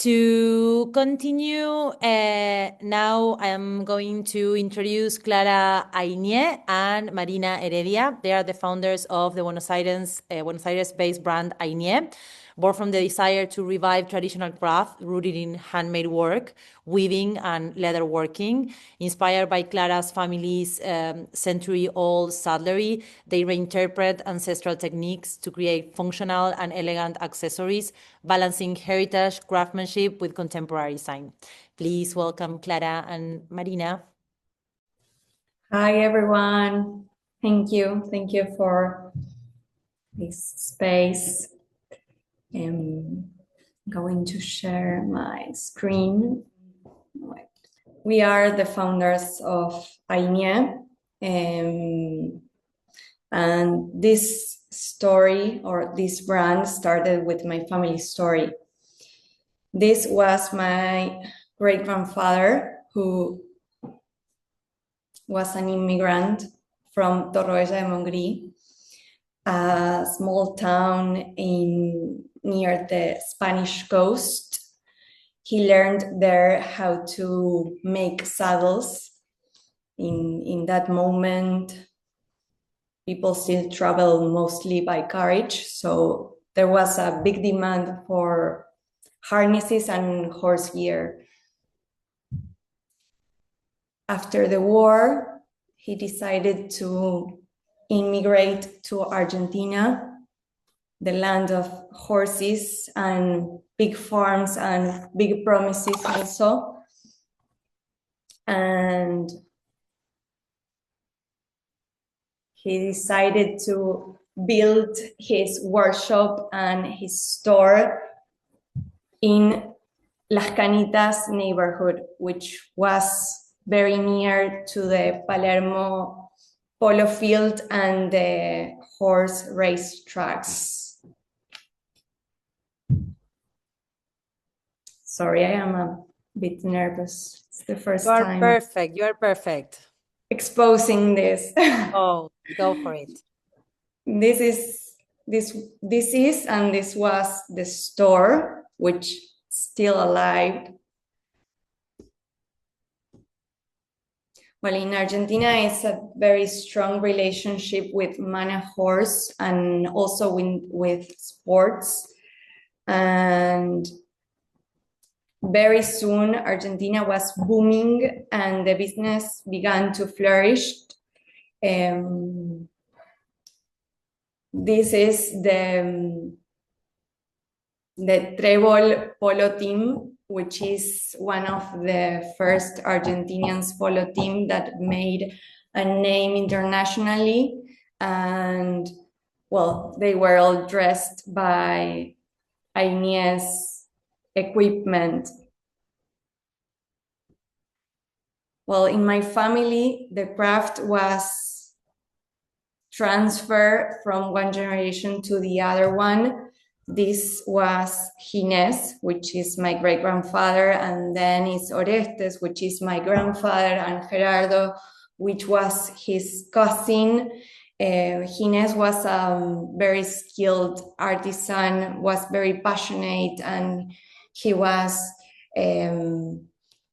To continue, now I am going to introduce Clara Aynié and Marina Heredia. They are the founders of the Buenos Aires-based brand Aynie, born from the desire to revive traditional craft rooted in handmade work, weaving, and leatherworking. Inspired by Clara's family's century-old saddlery, they reinterpret ancestral techniques to create functional and elegant accessories, balancing heritage craftsmanship with contemporary design. Please welcome Clara and Marina. Hi, everyone. Thank you. Thank you for this space. I'm going to share my screen. We are the founders of Aynie, and this story or this brand started with my family story. This was my great-grandfather who was an immigrant from Torroella de Montgrí, a small town near the Spanish coast. He learned there how to make saddles. In that moment, people still travel mostly by carriage, so there was a big demand for harnesses and horse gear. After the war, he decided to immigrate to Argentina, the land of horses and big farms and big promises also. And he decided to build his workshop and his store in Las Canitas neighborhood, which was very near to the Palermo polo field and the horse race tracks. Sorry, I am a bit nervous. It's the first time. You are perfect. You are perfect. Exposing this. Oh, go for it. This was the store, which is still alive. Well, in Argentina, it's a very strong relationship with man and horse and also with sports. And very soon, Argentina was booming and the business began to flourish. This is the Trebol polo team, which is one of the first Argentinian polo team that made a name internationally. And well, they were all dressed by Aynie's equipment. Well, in my family, the craft was transferred from one generation to the other one. This was Ginés, which is my great-grandfather, and then it's Orestes, which is my grandfather, and Gerardo, which was his cousin. Ginés was a very skilled artisan, was very passionate, and he was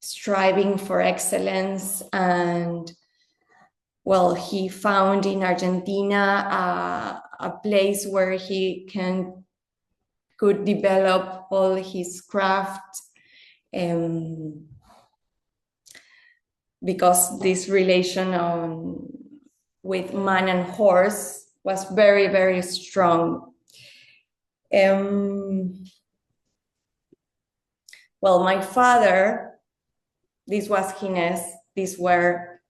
striving for excellence. And well, he found in Argentina a place where he could develop all his craft, because this relation with man and horse was very, very strong. Well, my father, this was Ginés, these were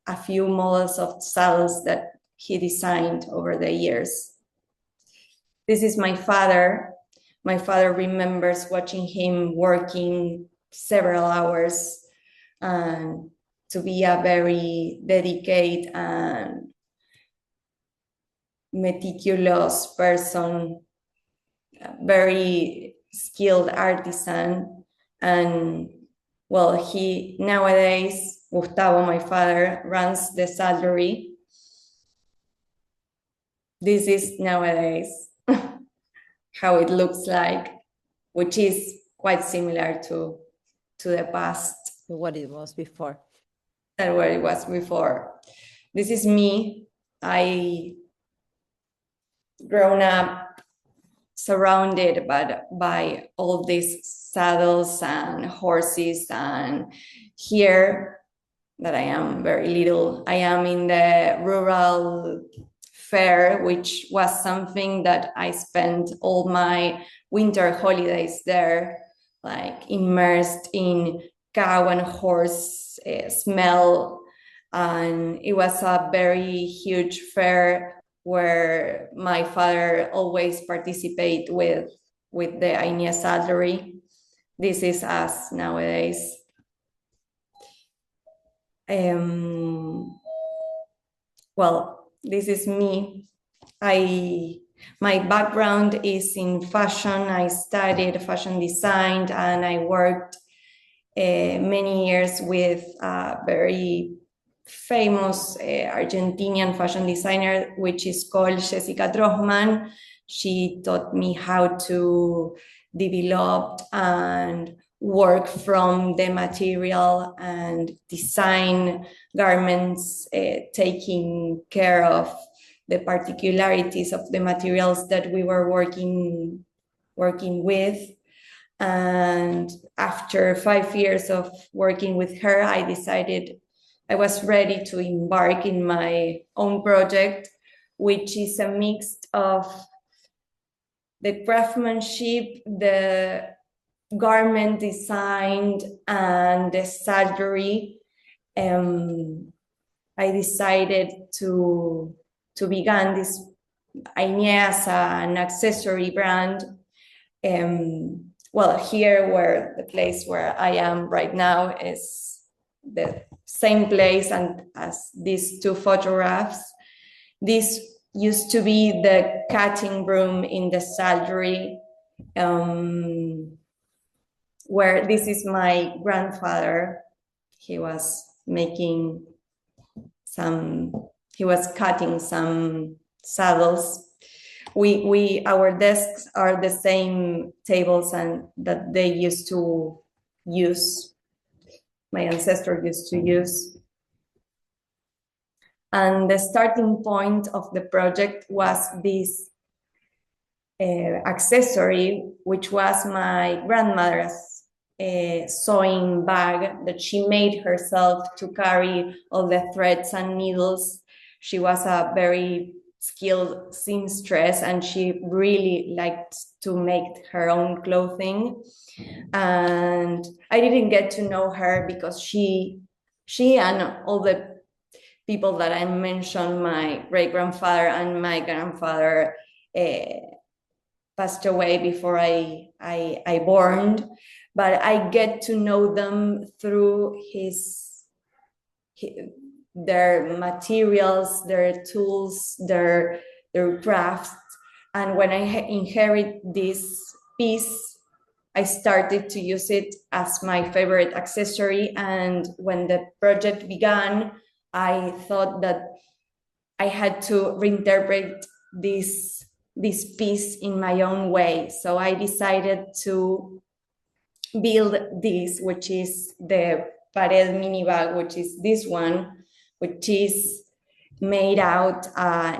a few models of saddles that he designed over the years. This is my father. My father remembers watching him working several hours and to be a very dedicated and meticulous person, a very skilled artisan. And well, he nowadays, Gustavo, my father, runs the saddlery. This is nowadays how it looks like which is quite similar to the past. What it was before. Than where it was before. This is me. I grown up surrounded by all these saddles and horses, and here that I am very little, I am in the rural fair, which was something that I spent all my winter holidays there, like immersed in cow and horse smell. And it was a very huge fair where my father always participate with the Aynie saddlery. This is us nowadays. Well, this is me. My background is in fashion. I studied fashion design and I worked many years with a very famous Argentinian fashion designer, which is called Jessica Trossman. She taught me how to develop and work from the material and design garments, taking care of the particularities of the materials that we were working with. And after 5 years of working with her, I decided I was ready to embark in my own project, which is a mix of the craftsmanship, the garment design, and the saddlery. I decided to begin this Aynie as an accessory brand. Well, here where the place where I am right now is the same place and as these two photographs. This used to be the cutting room in the saddlery, where this is my grandfather. He was cutting some saddles. Our desks are the same tables and that they used to use. My ancestor used to use. And the starting point of the project was this accessory, which was my grandmother's sewing bag that she made herself to carry all the threads and needles. She was a very skilled seamstress and she really liked to make her own clothing. And I didn't get to know her because she and all the people that I mentioned, my great-grandfather and my grandfather, passed away before I born, but I get to know them through their materials, their tools, their crafts. And when I inherit this piece, I started to use it as my favorite accessory. And when the project began, I thought that I had to reinterpret this piece in my own way. So I decided to build this, which is the Pared mini bag, which is this one, which is made out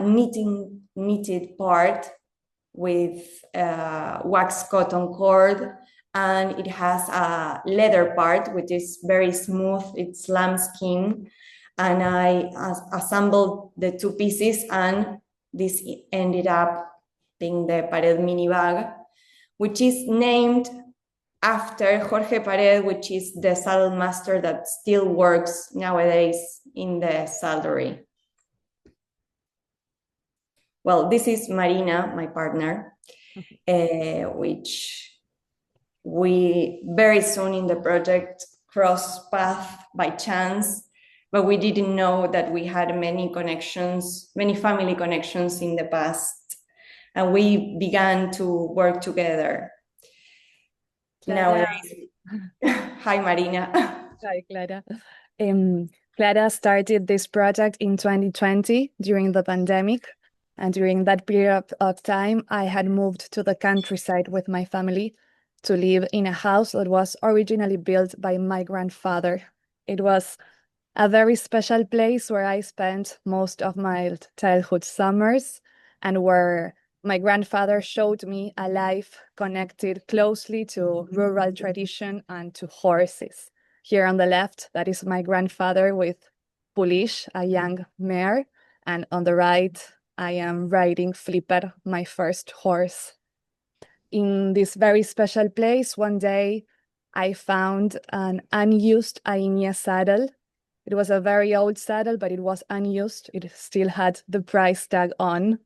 knitted part with wax cotton cord, and it has a leather part which is very smooth, it's lambskin, and I assembled the two pieces and this ended up being the Pared mini bag, which is named after Jorge Pared, which is the saddle master that still works nowadays in the saddlery. Well, this is Marina, my partner, which we very soon in the project crossed paths by chance, but we didn't know that we had many connections, many family connections in the past, and we began to work together. Nowadays. Hi, Marina. Hi, Clara. Clara started this project in 2020 during the pandemic. And during that period of time, I had moved to the countryside with my family. to live in a house that was originally built by my grandfather. It was a very special place where I spent most of my childhood summers, and where my grandfather showed me a life connected closely to rural tradition and to horses. Here on the left, that is my grandfather with Pulish, a young mare, and on the right, I am riding Flipper, my first horse. In this very special place, one day I found an unused Aynie saddle. It was a very old saddle, but it was unused. It still had the price tag on.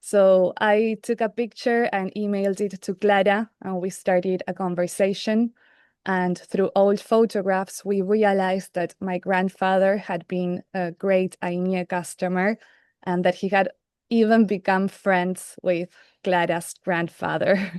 So I took a picture and emailed it to Clara, and we started a conversation. And through old photographs, we realized that my grandfather had been a great Aynie customer, and that he had even become friends with Clara's grandfather.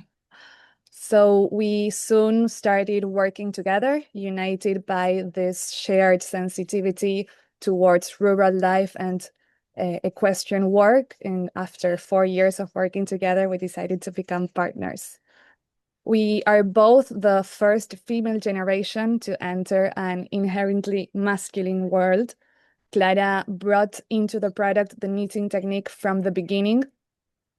So we soon started working together, united by this shared sensitivity towards rural life and equestrian work. And after 4 years of working together, we decided to become partners. We are both the first female generation to enter an inherently masculine world. Clara brought into the product the knitting technique from the beginning.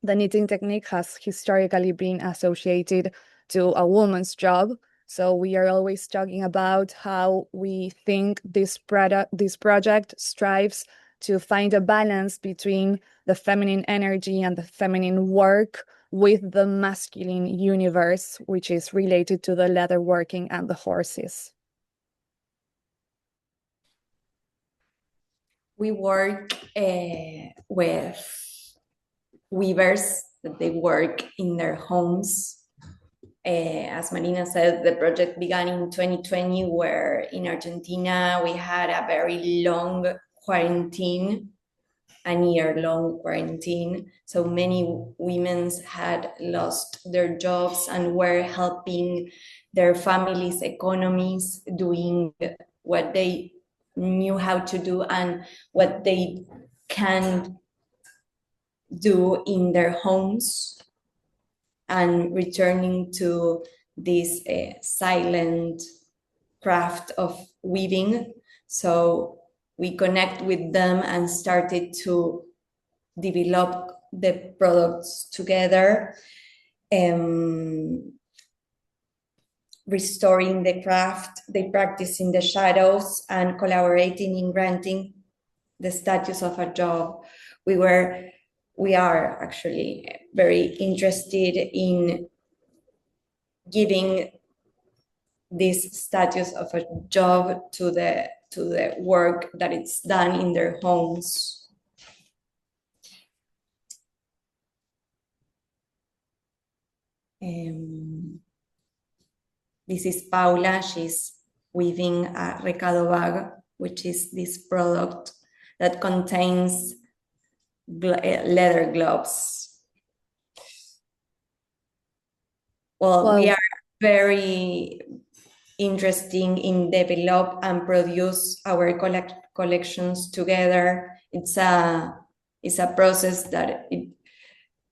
The knitting technique has historically been associated to a woman's job. So we are always talking about how we think this project strives to find a balance between the feminine energy and the feminine work with the masculine universe, which is related to the leatherworking and the horses. We work with weavers that they work in their homes. As Marina said, the project began in 2020, where in Argentina we had a very long quarantine, a year-long quarantine. So many women had lost their jobs and were helping their families' economies, doing what they knew how to do and what they can do in their homes, and returning to this silent craft of weaving. So we connect with them and started to develop the products together, restoring the craft. They practice in the shadows and collaborating in granting the status of a job. We are actually very interested in giving this status of a job to the work that it's done in their homes. This is Paula. She's weaving a recado bag, which is this product that contains leather gloves. Well, we are very interesting in develop and produce our collections together. It's a process that it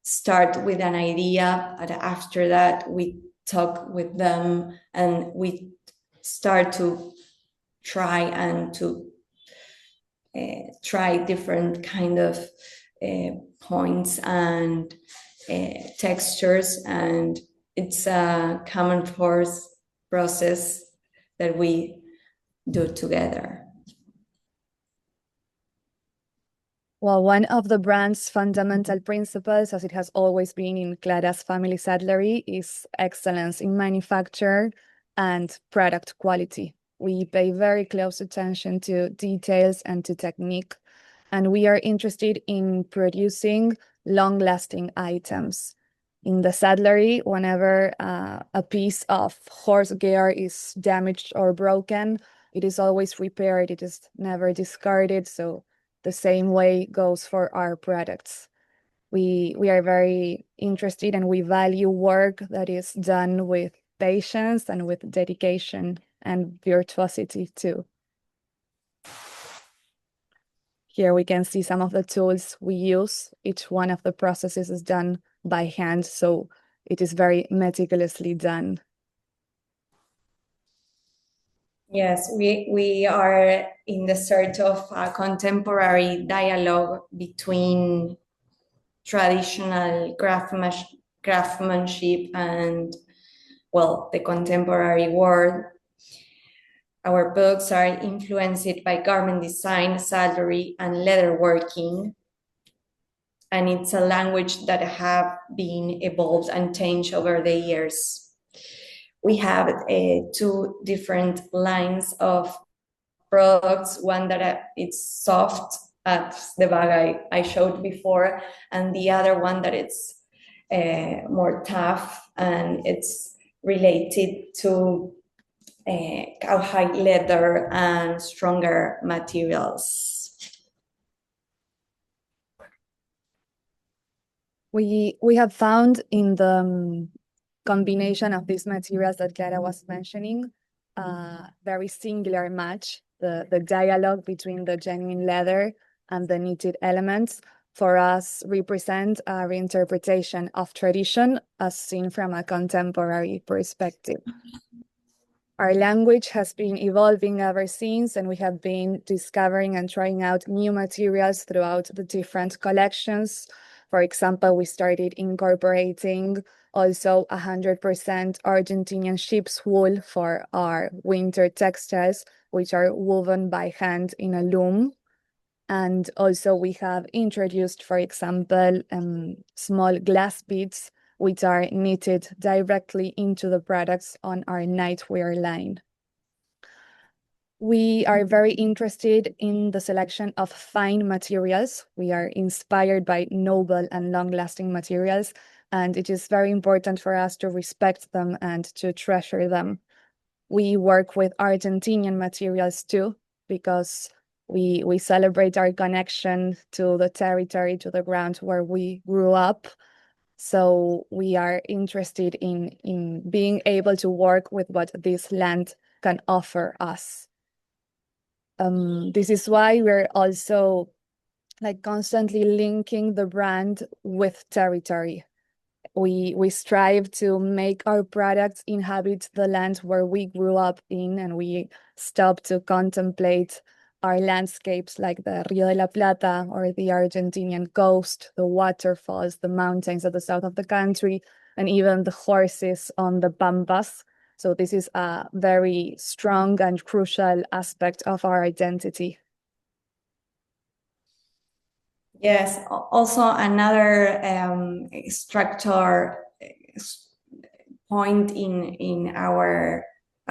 start with an idea, and after that we talk with them and we start to try and to try different kind of points and textures, and it's a common force process that we do together. Well, one of the brand's fundamental principles, as it has always been in Clara's family saddlery, is excellence in manufacture and product quality. We pay very close attention to details and to technique, and we are interested in producing long-lasting items. In the saddlery, whenever a piece of horse gear is damaged or broken, it is always repaired. It is never discarded. So the same way goes for our products. We are very interested and we value work that is done with patience and with dedication and virtuosity too. Here we can see some of the tools we use. Each one of the processes is done by hand, so it is very meticulously done. Yes, we are in the search of a contemporary dialogue between traditional craftsmanship and, well, the contemporary world. Our books are influenced by garment design, saddlery, and leatherworking, and it's a language that have been evolved and changed over the years. We have two different lines of products, one that it's soft, as the bag I showed before, and the other one that it's more tough, and it's related to cowhide leather and stronger materials. We have found in the combination of these materials that Clara was mentioning, very singular match, the dialogue between the genuine leather and the knitted elements for us represent a reinterpretation of tradition as seen from a contemporary perspective. Our language has been evolving ever since, and we have been discovering and trying out new materials throughout the different collections. For example, we started incorporating also 100% Argentinian sheep's wool for our winter textiles, which are woven by hand in a loom. And also we have introduced, for example, small glass beads, which are knitted directly into the products on our nightwear line. We are very interested in the selection of fine materials. We are inspired by noble and long-lasting materials, and it is very important for us to respect them and to treasure them. We work with Argentinian materials too, because we celebrate our connection to the territory, to the ground where we grew up. So we are interested in being able to work with what this land can offer us. This is why we're also constantly linking the brand with territory. We strive to make our products inhabit the land where we grew up in, and we stop to contemplate our landscapes like the Rio de la Plata or the Argentinian coast, the waterfalls, the mountains at the south of the country, and even the horses on the pampas. So this is a very strong and crucial aspect of our identity. Yes, also another structure point in our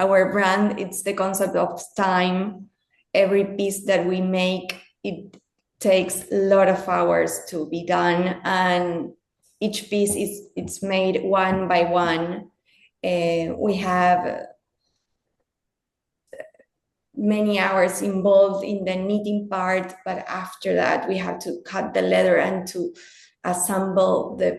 brand, it's the concept of time. Every piece that we make, it takes a lot of hours to be done, and each piece it's made one by one. We have many hours involved in the knitting part, but after that we have to cut the leather and to assemble the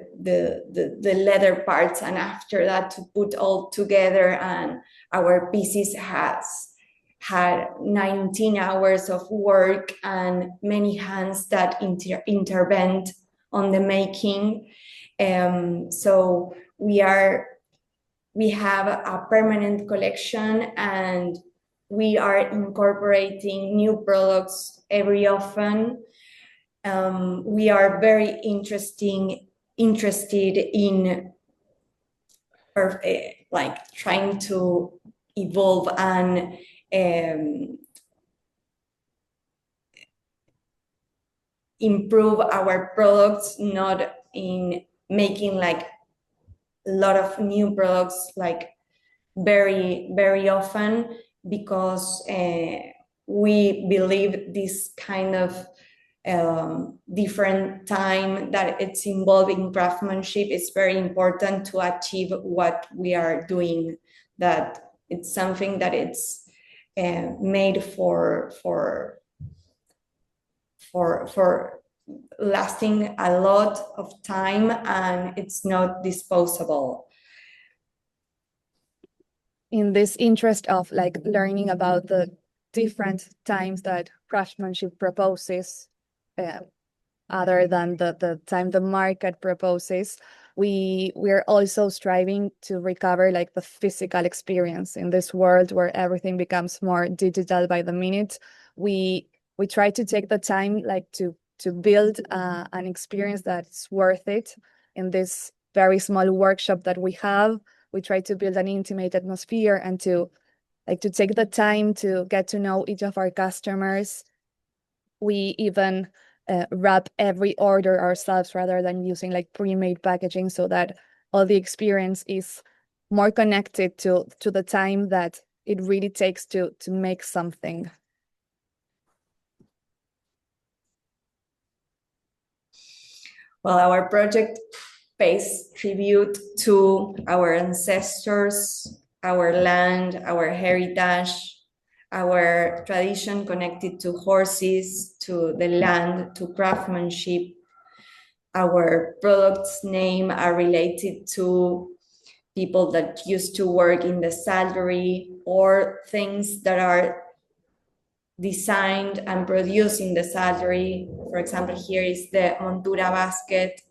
leather parts, and after that to put all together, and our pieces has had 19 hours of work and many hands that intervened on the making. So we have a permanent collection, and we are incorporating new products every often. We are very interested in trying to evolve and improve our products, not in making a lot of new products very, very often, because we believe this kind of different time that it's involved in craftsmanship is very important to achieve what we are doing, that it's something that it's made for lasting a lot of time, and it's not disposable. In this interest of learning about the different times that craftsmanship proposes, other than the time the market proposes, we're also striving to recover like the physical experience in this world where everything becomes more digital by the minute. We try to take the time like to build an experience that's worth it in this very small workshop that we have. We try to build an intimate atmosphere and to take the time to get to know each of our customers. We even wrap every order ourselves rather than using like pre-made packaging, so that all the experience is more connected to the time that it really takes to make something. Well, our project pays tribute to our ancestors, our land, our heritage, our tradition connected to horses, to the land, to craftsmanship. Our products' name are related to people that used to work in the saddlery or things that are designed and produced in the saddlery. For example, here is the montura basket,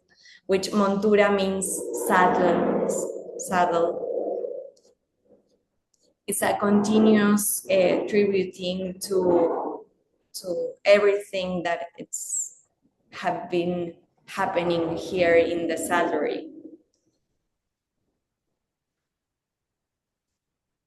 which montura means saddle. It's a continuous tributing to everything that it's have been happening here in the saddlery.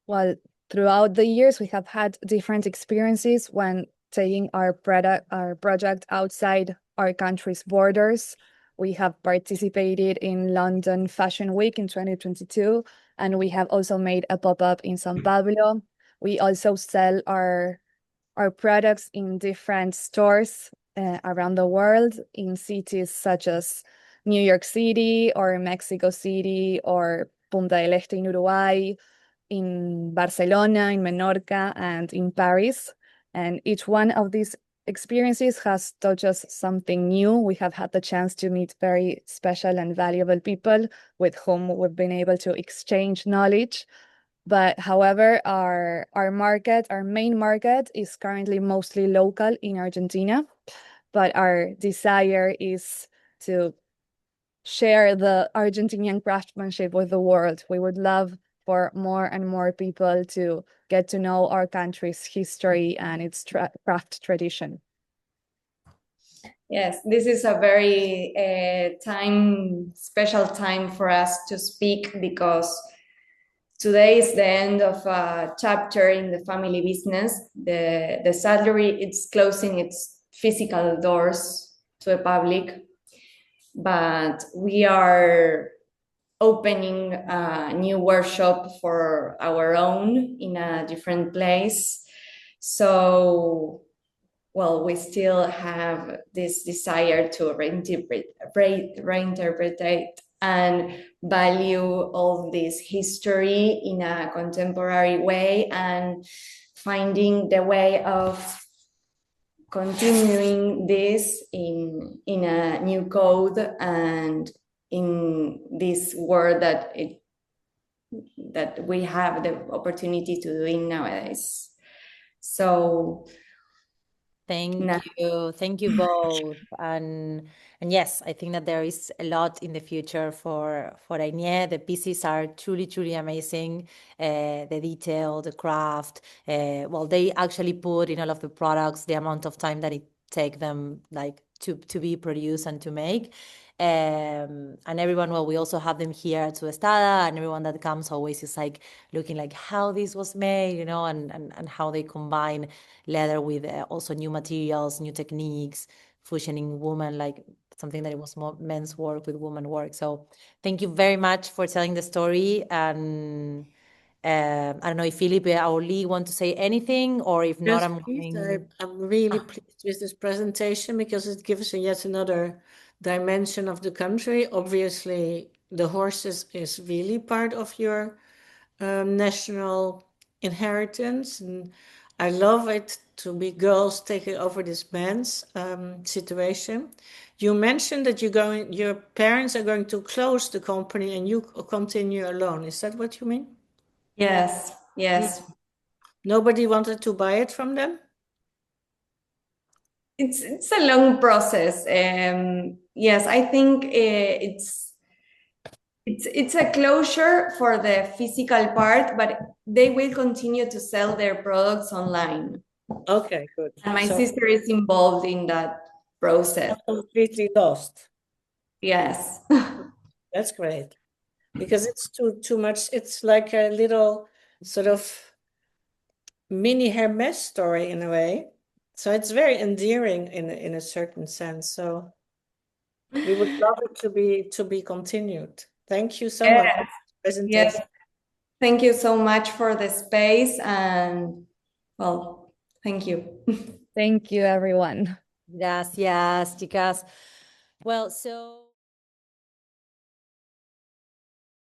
Well, throughout the years, we have had different experiences when taking our project outside our country's borders. We have participated in London Fashion Week in 2022, and we have also made a pop-up in São Paulo. We also sell our products in different stores around the world in cities such as New York City or Mexico City or Punta del Este in Uruguay, in Barcelona, in Menorca, and in Paris. And each one of these experiences has taught us something new. We have had the chance to meet very special and valuable people with whom we've been able to exchange knowledge. But however, our main market is currently mostly local in Argentina. But our desire is to share the Argentinian craftsmanship with the world. We would love for more and more people to get to know our country's history and its craft tradition. Yes, this is a very special time for us to speak, because today is the end of a chapter in the family business. The saddlery, it's closing its physical doors to the public, but we are opening a new workshop for our own in a different place. So, well, we still have this desire to reinterpret and value all this history in a contemporary way, and finding the way of continuing this in a new code and in this world that we have the opportunity to do in nowadays. So thank you both. And yes, I think that there is a lot in the future for Aynie. The pieces are truly amazing. The detail, the craft. Well, they actually put in all of the products the amount of time that it take them like to be produced and to make. And everyone, well, we also have them here at Suestada, and everyone that comes always is like looking like how this was made, you know, and how they combine leather with also new materials, new techniques, fusioning woman, like something that it was more men's work with woman work. So thank you very much for telling the story. And I don't know if Felipe or Lee want to say anything, or if not, I'm really pleased with this presentation, because it gives yet another dimension of the country. Obviously, the horses is really part of your national inheritance, and I love it to be girls taking over this man's situation. You mentioned that your parents are going to close the company and you continue alone. Is that what you mean? yes. Nobody wanted to buy it from them? It's a long process. Yes, I think it's It's a closure for the physical part, but they will continue to sell their products online. Okay, good. And my So sister is involved in that process. not completely lost. Yes. That's great. Because it's too much. It's like a little sort of mini Hermes story in a way. So it's very endearing in a certain sense. So we would love it to be continued. Thank you so much for the presentation. Yes. Thank you so much for the space and well, thank you. Thank you, everyone. Gracias, chicas. Well, so